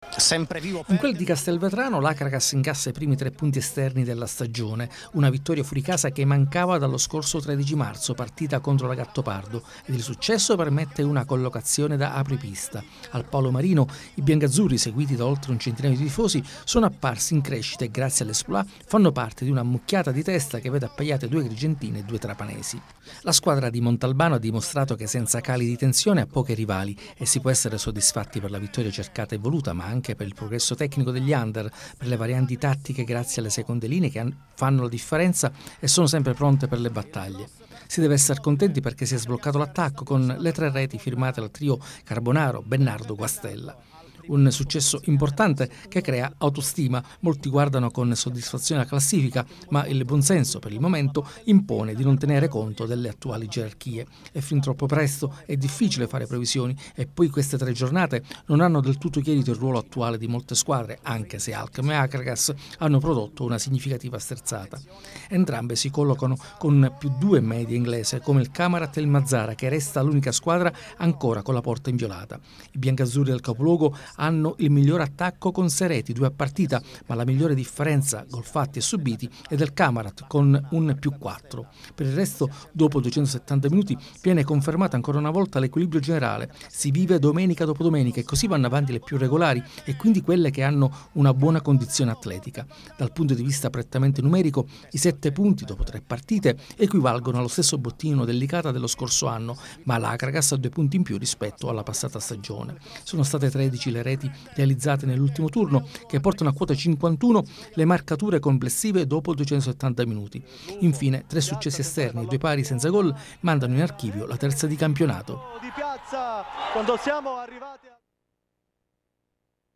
Sempre vivo In quel di Castelvetrano l'Acragas incassa i primi 3 punti esterni della stagione, una vittoria fuori casa che mancava dallo scorso 13 marzo, partita contro la Gattopardo, ed il successo permette una collocazione da apripista. Al Paolo Marino i biancazzurri, seguiti da oltre un centinaio di tifosi, sono apparsi in crescita e grazie all'esploit fanno parte di una mucchiata di testa che vede appaiate 2 agrigentine e 2 trapanesi. La squadra di Montalbano ha dimostrato che senza cali di tensione ha poche rivali e si può essere soddisfatti per la vittoria cercata e voluta, ma anche per il progresso tecnico degli under, per le varianti tattiche grazie alle seconde linee che fanno la differenza e sono sempre pronte per le battaglie. Si deve essere contenti perché si è sbloccato l'attacco con le 3 reti firmate dal trio Carbonaro, Bernardo, Guastella. Un successo importante che crea autostima. Molti guardano con soddisfazione la classifica, ma il buonsenso per il momento impone di non tenere conto delle attuali gerarchie. È fin troppo presto, è difficile fare previsioni e poi queste 3 giornate non hanno del tutto chiarito il ruolo attuale di molte squadre, anche se Alchem e Acragas hanno prodotto una significativa sterzata. Entrambe si collocano con +2 media inglese, come il Camarat e il Mazzara, che resta l'unica squadra ancora con la porta inviolata. I biancazzurri del capoluogo hanno il miglior attacco con 6 reti, 2 a partita, ma la migliore differenza gol fatti e subiti è del Camarat con un +4. Per il resto, dopo 270 minuti, viene confermata ancora una volta l'equilibrio generale. Si vive domenica dopo domenica e così vanno avanti le più regolari e quindi quelle che hanno una buona condizione atletica. Dal punto di vista prettamente numerico, i 7 punti dopo 3 partite equivalgono allo stesso bottino dell'Licata dello scorso anno, ma l'Acragas ha 2 punti in più rispetto alla passata stagione. Sono state 13 le reti realizzate nell'ultimo turno, che portano a quota 51 le marcature complessive dopo 270 minuti. Infine, 3 successi esterni e 2 pari senza gol mandano in archivio la terza di campionato.